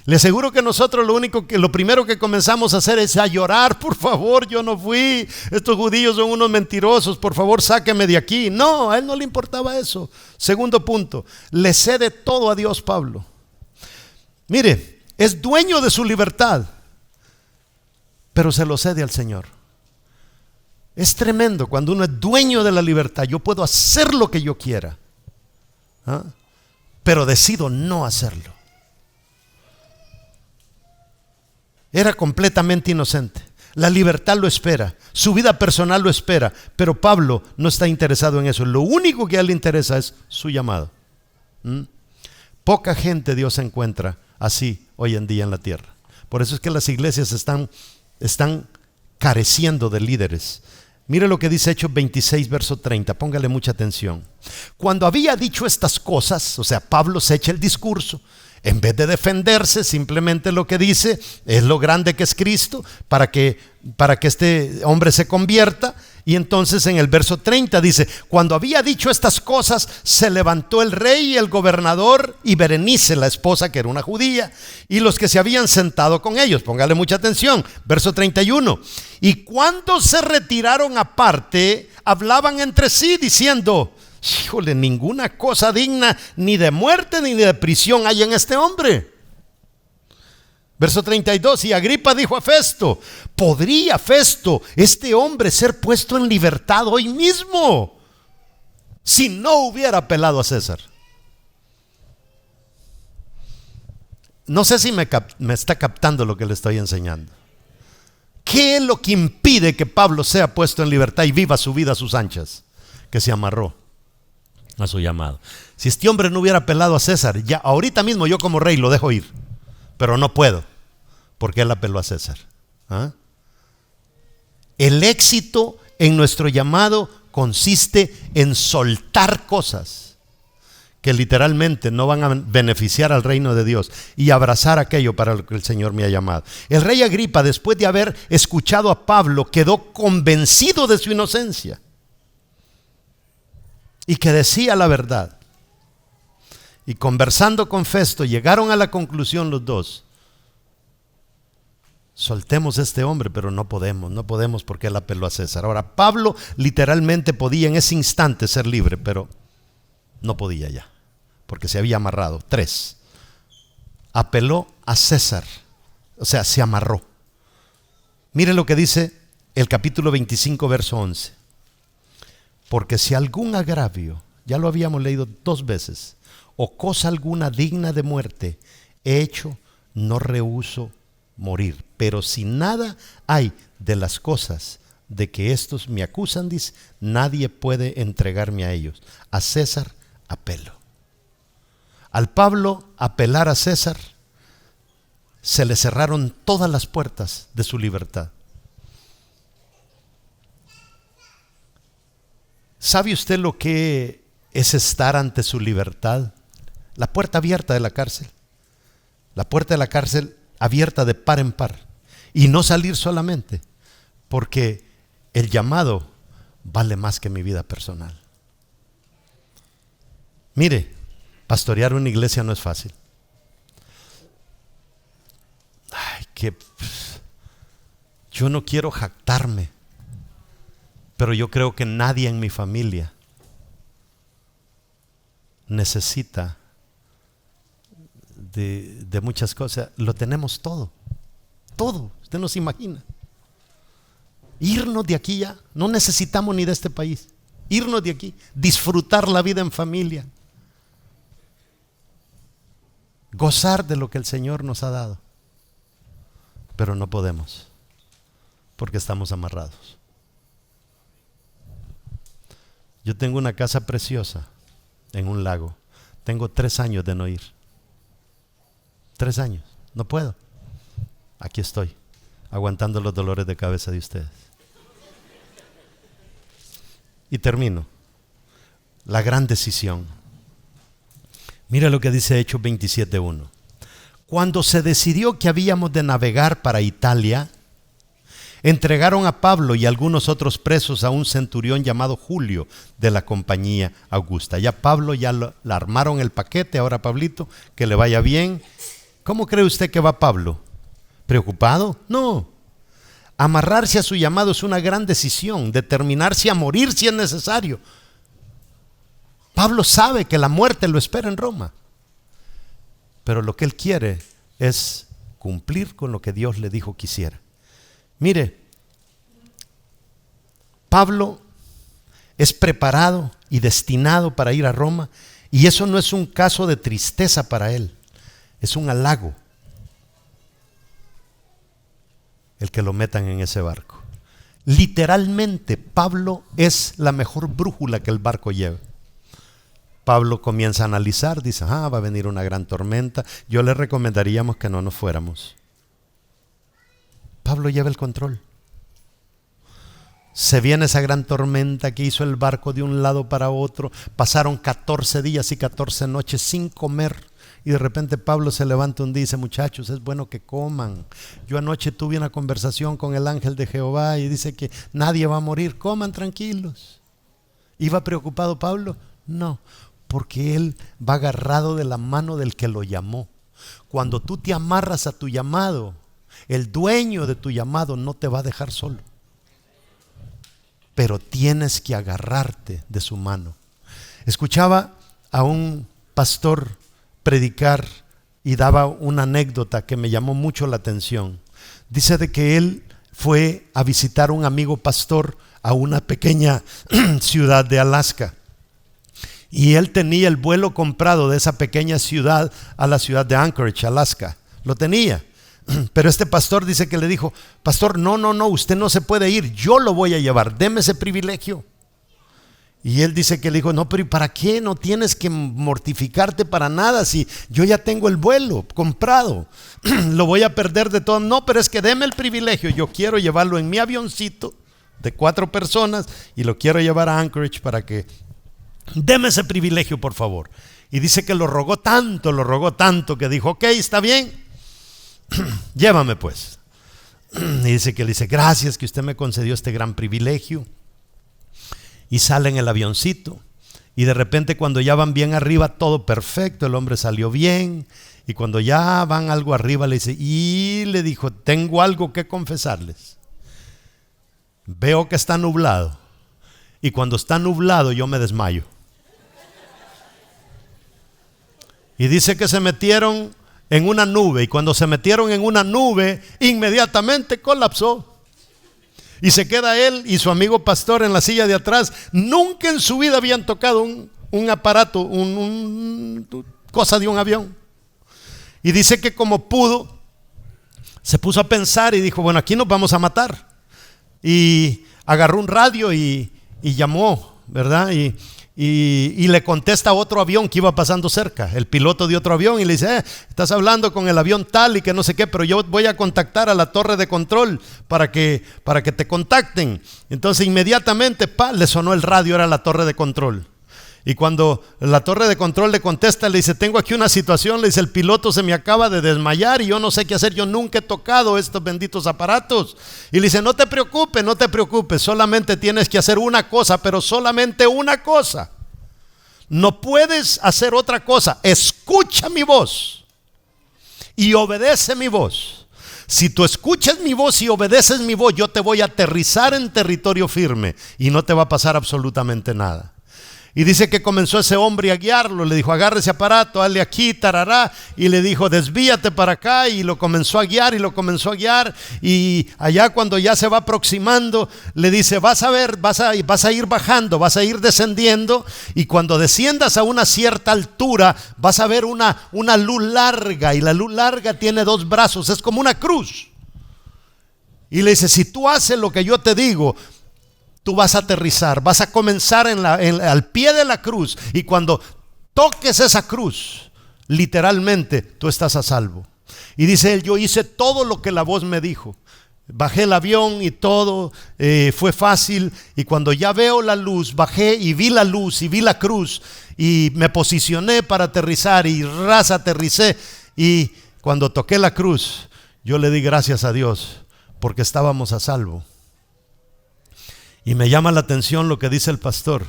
Le aseguro que nosotros lo primero que comenzamos a hacer es a llorar. Por favor, yo no fui. Estos judíos son unos mentirosos. Por favor, sáqueme de aquí. No, a él no le importaba eso. Segundo punto, le cede todo a Dios Pablo. Mire, es dueño de su libertad, pero se lo cede al Señor. Es tremendo cuando uno es dueño de la libertad. Yo puedo hacer lo que yo quiera, pero decido no hacerlo. Era completamente inocente. La libertad lo espera, su vida personal lo espera, pero Pablo no está interesado en eso. Lo único que a él le interesa es su llamado. Poca gente Dios encuentra así hoy en día en la tierra. Por eso es que las iglesias están careciendo de líderes. Mire lo que dice Hechos 26, verso 30. Póngale mucha atención. Cuando había dicho estas cosas, o sea, Pablo se echa el discurso. En vez de defenderse, simplemente lo que dice es lo grande que es Cristo para que este hombre se convierta. Y entonces en el verso 30 dice: cuando había dicho estas cosas, se levantó el rey y el gobernador y Berenice, la esposa, que era una judía, y los que se habían sentado con ellos. Póngale mucha atención, verso 31. Y cuando se retiraron aparte, hablaban entre sí diciendo: híjole, ninguna cosa digna ni de muerte ni de prisión hay en este hombre. Verso 32, y Agripa dijo a Festo: ¿podría Festo, este hombre, ser puesto en libertad hoy mismo si no hubiera apelado a César? No sé si me está captando lo que le estoy enseñando. ¿Qué es lo que impide que Pablo sea puesto en libertad y viva su vida a sus anchas? Que se amarró a su llamado. Si este hombre no hubiera apelado a César, ya ahorita mismo yo como rey lo dejo ir, pero no puedo, porque él apeló a César. El éxito en nuestro llamado consiste en soltar cosas que literalmente no van a beneficiar al reino de Dios y abrazar aquello para lo que el Señor me ha llamado. El rey Agripa, después de haber escuchado a Pablo, quedó convencido de su inocencia y que decía la verdad. Y conversando con Festo, llegaron a la conclusión los dos: soltemos a este hombre, pero no podemos porque él apeló a César. Ahora, Pablo literalmente podía en ese instante ser libre, pero no podía ya, porque se había amarrado. 3, apeló a César, o sea, se amarró. Mire lo que dice el capítulo 25, verso 11. Porque si algún agravio, ya lo habíamos leído 2 veces, o cosa alguna digna de muerte he hecho, no rehúso morir. Pero si nada hay de las cosas de que estos me acusan, dice, nadie puede entregarme a ellos. A César apelo. Al Pablo apelar a César, se le cerraron todas las puertas de su libertad. ¿Sabe usted lo que es estar ante su libertad? La puerta abierta de la cárcel. La puerta de la cárcel abierta de par en par. Y no salir solamente, porque el llamado vale más que mi vida personal. Mire, pastorear una iglesia no es fácil. Yo no quiero jactarme, pero yo creo que nadie en mi familia necesita de muchas cosas. Lo tenemos todo, usted no se imagina. Irnos de aquí ya, no necesitamos ni de este país. Irnos de aquí, disfrutar la vida en familia, gozar de lo que el Señor nos ha dado. Pero no podemos, porque estamos amarrados. Yo tengo una casa preciosa en un lago. Tengo 3 años de no ir. 3 años. No puedo. Aquí estoy, aguantando los dolores de cabeza de ustedes. Y termino. La gran decisión. Mira lo que dice Hechos 27:1. Cuando se decidió que habíamos de navegar para Italia, entregaron a Pablo y algunos otros presos a un centurión llamado Julio de la compañía Augusta. Ya Pablo, le armaron el paquete. Ahora Pablito, que le vaya bien. ¿Cómo cree usted que va Pablo? ¿Preocupado? No. Amarrarse a su llamado es una gran decisión. Determinarse a morir si es necesario. Pablo sabe que la muerte lo espera en Roma. Pero lo que él quiere es cumplir con lo que Dios le dijo que hiciera. Mire, Pablo es preparado y destinado para ir a Roma, y eso no es un caso de tristeza para él, es un halago el que lo metan en ese barco. Literalmente, Pablo es la mejor brújula que el barco lleva. Pablo comienza a analizar, dice, va a venir una gran tormenta, yo le recomendaríamos que no nos fuéramos. Pablo lleva el control. Se viene esa gran tormenta que hizo el barco de un lado para otro. Pasaron 14 días y 14 noches sin comer. Y de repente Pablo se levanta un día y dice, muchachos, es bueno que coman. Yo anoche tuve una conversación con el ángel de Jehová y dice que nadie va a morir. Coman tranquilos. ¿Iba preocupado Pablo? No, porque él va agarrado de la mano del que lo llamó. Cuando tú te amarras a tu llamado, el dueño de tu llamado no te va a dejar solo. Pero tienes que agarrarte de su mano. Escuchaba a un pastor predicar y daba una anécdota que me llamó mucho la atención. Dice de que él fue a visitar a un amigo pastor a una pequeña ciudad de Alaska. Y él tenía el vuelo comprado de esa pequeña ciudad a la ciudad de Anchorage, Alaska. Lo tenía. Pero este pastor dice que le dijo, pastor, no, usted no se puede ir, yo lo voy a llevar, deme ese privilegio. Y él dice que le dijo, no, pero ¿y para qué? No tienes que mortificarte para nada, si yo ya tengo el vuelo comprado, lo voy a perder de todo. No, pero es que deme el privilegio, yo quiero llevarlo en mi avioncito de 4 personas y lo quiero llevar a Anchorage para que deme ese privilegio, por favor. Y dice que lo rogó tanto que dijo, ok, está bien. Llévame pues. Y dice que le dice, gracias que usted me concedió este gran privilegio. Y sale en el avioncito. Y de repente cuando ya van bien arriba, todo perfecto, el hombre salió bien. Y cuando ya van algo arriba le dice, y le dijo, tengo algo que confesarles. Veo que está nublado. Y cuando está nublado yo me desmayo. Y dice que se metieron en una nube, y cuando se metieron en una nube, inmediatamente colapsó. Y se queda él y su amigo pastor en la silla de atrás. Nunca en su vida habían tocado un aparato, cosa de un avión. Y dice que como pudo, se puso a pensar y dijo, bueno, aquí nos vamos a matar. Y agarró un radio y llamó, ¿verdad? Y le contesta a otro avión que iba pasando cerca, el piloto de otro avión, y le dice, estás hablando con el avión tal y que no sé qué, pero yo voy a contactar a la torre de control para que te contacten. Entonces inmediatamente le sonó el radio, era la torre de control. Y cuando la torre de control le contesta, le dice, tengo aquí una situación, le dice, el piloto se me acaba de desmayar y yo no sé qué hacer, yo nunca he tocado estos benditos aparatos. Y le dice, no te preocupes, solamente tienes que hacer una cosa, pero solamente una cosa. No puedes hacer otra cosa, escucha mi voz y obedece mi voz. Si tú escuchas mi voz y obedeces mi voz, yo te voy a aterrizar en territorio firme y no te va a pasar absolutamente nada. Y dice que comenzó ese hombre a guiarlo, le dijo, agarre ese aparato, hazle aquí, tarará, y le dijo, desvíate para acá, y lo comenzó a guiar, y allá cuando ya se va aproximando, le dice, vas a ver, vas a ir bajando, vas a ir descendiendo, y cuando desciendas a una cierta altura, vas a ver una luz larga, y la luz larga tiene 2 brazos, es como una cruz. Y le dice, si tú haces lo que yo te digo, tú vas a aterrizar, vas a comenzar al pie de la cruz. Y cuando toques esa cruz, literalmente tú estás a salvo. Y dice él, yo hice todo lo que la voz me dijo. Bajé el avión y todo, fue fácil. Y cuando ya veo la luz, bajé y vi la luz y vi la cruz. Y me posicioné para aterrizar y aterricé. Y cuando toqué la cruz, yo le di gracias a Dios porque estábamos a salvo. Y me llama la atención lo que dice el pastor.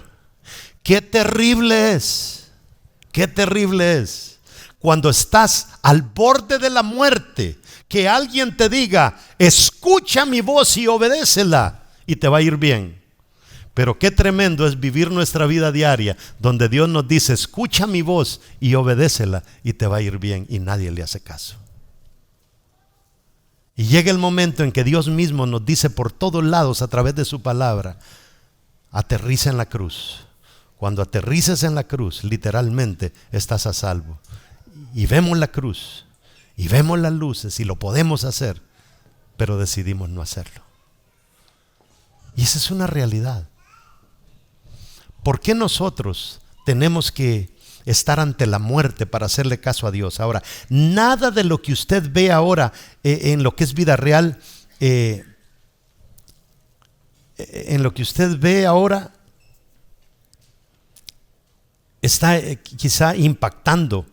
Qué terrible es cuando estás al borde de la muerte, que alguien te diga, escucha mi voz y obedécela y te va a ir bien. Pero qué tremendo es vivir nuestra vida diaria donde Dios nos dice, escucha mi voz y obedécela y te va a ir bien, y nadie le hace caso. Y llega el momento en que Dios mismo nos dice por todos lados a través de su palabra, aterriza en la cruz. Cuando aterrices en la cruz, literalmente estás a salvo. Y vemos la cruz, y vemos las luces, y lo podemos hacer, pero decidimos no hacerlo. Y esa es una realidad. ¿Por qué nosotros tenemos que estar ante la muerte para hacerle caso a Dios? Ahora, nada de lo que usted ve ahora en lo que es vida real, en lo que usted ve ahora, está quizá impactando.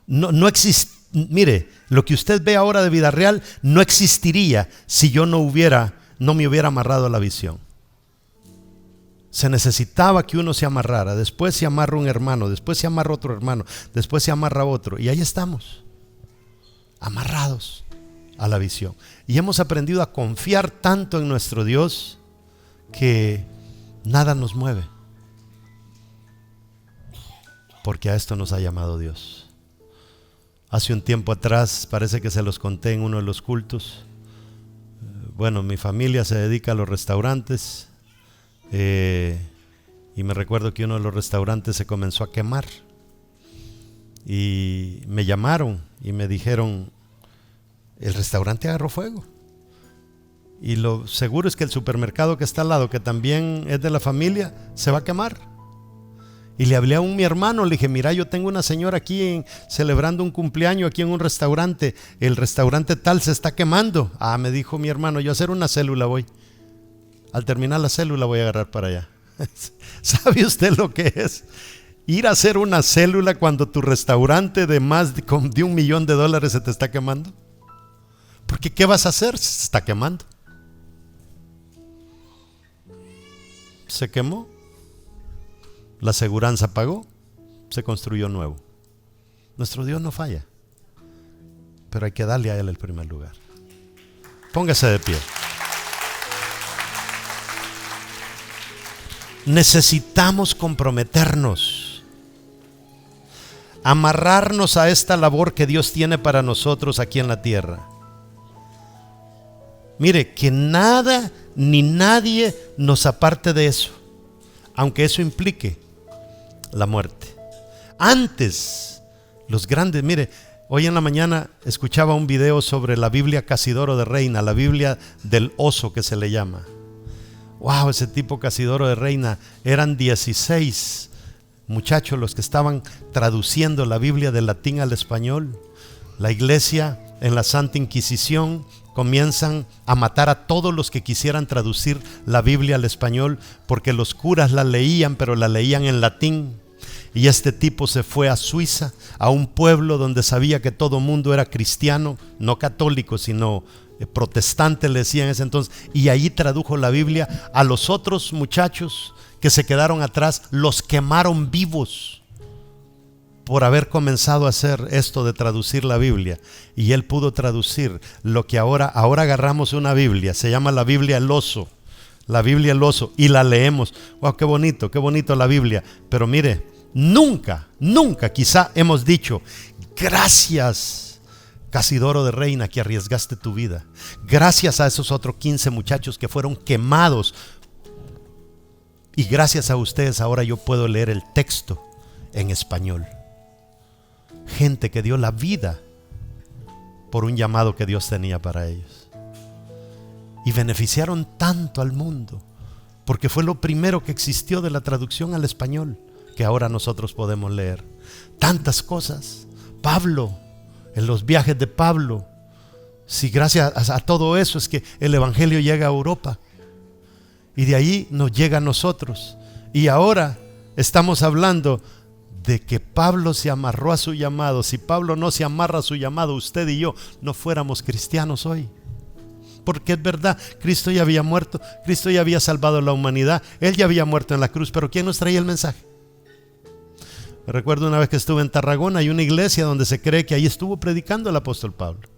No existe. Mire, lo que usted ve ahora de vida real no existiría si yo no me hubiera amarrado a la visión. Se necesitaba que uno se amarrara, después se amarra un hermano, después se amarra otro hermano, después se amarra otro, y ahí estamos, amarrados a la visión. Y hemos aprendido a confiar tanto en nuestro Dios que nada nos mueve, porque a esto nos ha llamado Dios. Hace un tiempo atrás, parece que se los conté en uno de los cultos, bueno, mi familia se dedica a los restaurantes. Y me recuerdo que uno de los restaurantes se comenzó a quemar y me llamaron y me dijeron, el restaurante agarró fuego, y lo seguro es que el supermercado que está al lado, que también es de la familia, se va a quemar. Y le hablé a mi hermano, le dije, mira, yo tengo una señora aquí celebrando un cumpleaños aquí en un restaurante, el restaurante tal se está quemando. Me dijo mi hermano, yo a hacer una célula voy. Al terminar la célula voy a agarrar para allá. ¿Sabe usted lo que es ir a hacer una célula cuando tu restaurante de más de $1 millón se te está quemando? Porque ¿qué vas a hacer? Se está quemando. Se quemó, la aseguranza pagó, se construyó nuevo. Nuestro Dios no falla, pero hay que darle a Él el primer lugar. Póngase de pie. Necesitamos comprometernos, amarrarnos a esta labor que Dios tiene para nosotros aquí en la tierra. Mire, que nada ni nadie nos aparte de eso, aunque eso implique la muerte. Antes, los grandes, mire, hoy en la mañana escuchaba un video sobre la Biblia Casidoro de Reina, la Biblia del oso que se le llama. Wow, ese tipo Casidoro de Reina, eran 16 muchachos los que estaban traduciendo la Biblia del latín al español. La iglesia en la Santa Inquisición comienzan a matar a todos los que quisieran traducir la Biblia al español, porque los curas la leían, pero la leían en latín. Y este tipo se fue a Suiza, a un pueblo donde sabía que todo mundo era cristiano, no católico, sino protestante, le decían en ese entonces, y allí tradujo la Biblia. A los otros muchachos que se quedaron atrás los quemaron vivos por haber comenzado a hacer esto de traducir la Biblia. Y él pudo traducir lo que ahora agarramos una Biblia, se llama la Biblia El Oso, la Biblia El Oso, y la leemos. Wow, qué bonito la Biblia. Pero mire, nunca quizá hemos dicho, gracias Casidoro de Reina, que arriesgaste tu vida. Gracias a esos otros 15 muchachos que fueron quemados. Y gracias a ustedes ahora yo puedo leer el texto en español. Gente que dio la vida por un llamado que Dios tenía para ellos. y beneficiaron tanto al mundo, porque fue lo primero que existió de la traducción al español, que ahora nosotros podemos leer. Tantas cosas. Pablo, en los viajes de Pablo, si gracias a todo eso es que el evangelio llega a Europa, y de ahí nos llega a nosotros. Y ahora estamos hablando de que Pablo se amarró a su llamado. Si Pablo no se amarra a su llamado, usted y yo no fuéramos cristianos hoy. Porque es verdad, Cristo ya había muerto, Cristo ya había salvado a la humanidad, Él ya había muerto en la cruz, pero ¿quién nos traía el mensaje? Me recuerdo una vez que estuve en Tarragona, hay una iglesia donde se cree que ahí estuvo predicando el apóstol Pablo.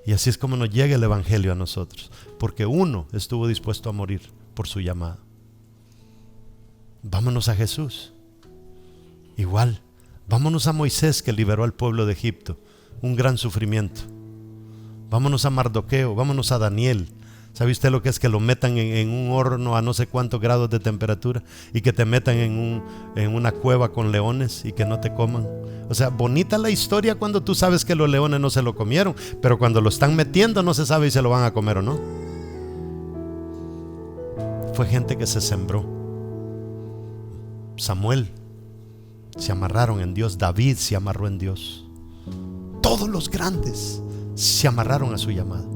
Y así es como nos llega el evangelio a nosotros, porque uno estuvo dispuesto a morir por su llamado. Vámonos a Jesús. Igual, vámonos a Moisés, que liberó al pueblo de Egipto, un gran sufrimiento. Vámonos a Mardoqueo, vámonos a Daniel. ¿Sabe usted lo que es que lo metan en un horno a no sé cuántos grados de temperatura y que te metan en una cueva con leones y que no te coman? O sea, bonita la historia cuando tú sabes que los leones no se lo comieron, pero cuando lo están metiendo no se sabe si se lo van a comer o no. Fue gente que se sembró. Samuel se amarraron en Dios, David se amarró en Dios. Todos los grandes se amarraron a su llamado.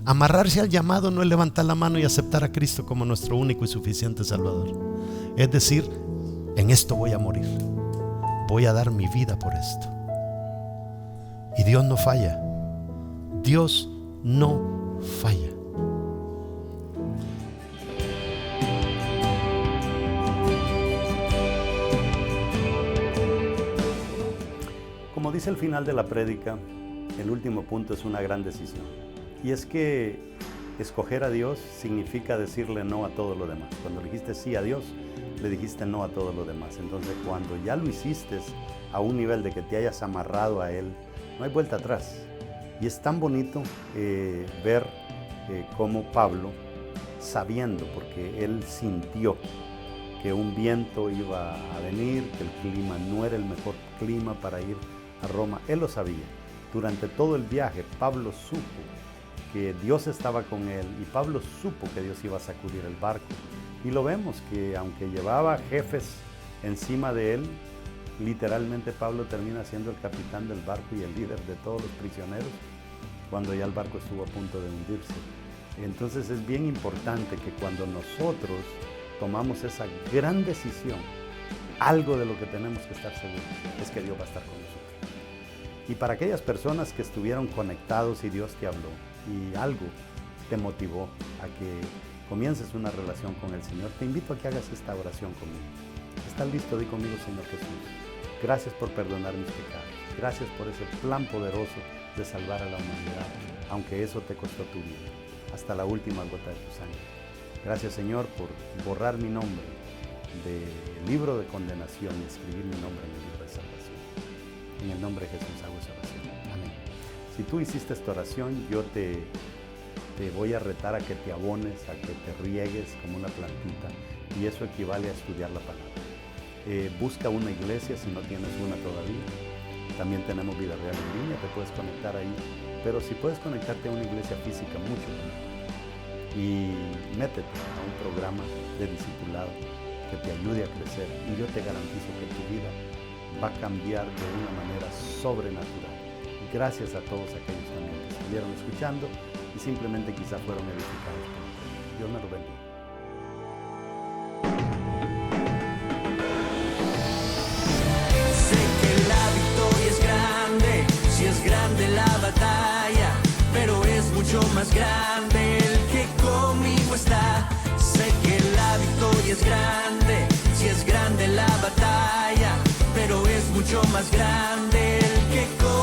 Amarrarse al llamado no es levantar la mano y aceptar a Cristo como nuestro único y suficiente Salvador. Es decir, en esto voy a morir, voy a dar mi vida por esto. Y Dios no falla. Dios no falla. Como dice el final de la prédica, el último punto es una gran decisión. Y es que escoger a Dios significa decirle no a todo lo demás. Cuando le dijiste sí a Dios, le dijiste no a todo lo demás. Entonces, cuando ya lo hiciste a un nivel de que te hayas amarrado a Él, no hay vuelta atrás. Y es tan bonito ver cómo Pablo, sabiendo, porque él sintió que un viento iba a venir, que el clima no era el mejor clima para ir a Roma, él lo sabía. Durante todo el viaje, Pablo supo que Dios estaba con él y Pablo supo que Dios iba a sacudir el barco. Y lo vemos que aunque llevaba jefes encima de él, literalmente Pablo termina siendo el capitán del barco y el líder de todos los prisioneros cuando ya el barco estuvo a punto de hundirse. Entonces es bien importante que cuando nosotros tomamos esa gran decisión, algo de lo que tenemos que estar seguros es que Dios va a estar con nosotros. Y para aquellas personas que estuvieron conectados y Dios te habló y algo te motivó a que comiences una relación con el Señor, te invito a que hagas esta oración conmigo. ¿Estás listo? Di conmigo: Señor Jesús, gracias por perdonar mis pecados. Gracias por ese plan poderoso de salvar a la humanidad, aunque eso te costó tu vida, hasta la última gota de tu sangre. Gracias, Señor, por borrar mi nombre del libro de condenación y escribir mi nombre en el libro de salvación. En el nombre de Jesús hago esa oración. Amén. Si tú hiciste esta oración, yo te voy a retar a que te abones, a que te riegues como una plantita, y eso equivale a estudiar la palabra. Busca una iglesia si no tienes una todavía. También tenemos Vida Real en línea, te puedes conectar ahí, pero si puedes conectarte a una iglesia física, mucho mejor. Y métete a un programa de discipulado que te ayude a crecer, y yo te garantizo que tu vida va a cambiar de una manera sobrenatural. Gracias a todos aquellos también que estuvieron escuchando y simplemente quizá fueron edificados por Dios. Dios me lo bendiga. Sé que la victoria es grande, si es grande la batalla, pero es mucho más grande el que conmigo está. Sé que la victoria es grande, si es grande la batalla, pero es mucho más grande el que conmigo está.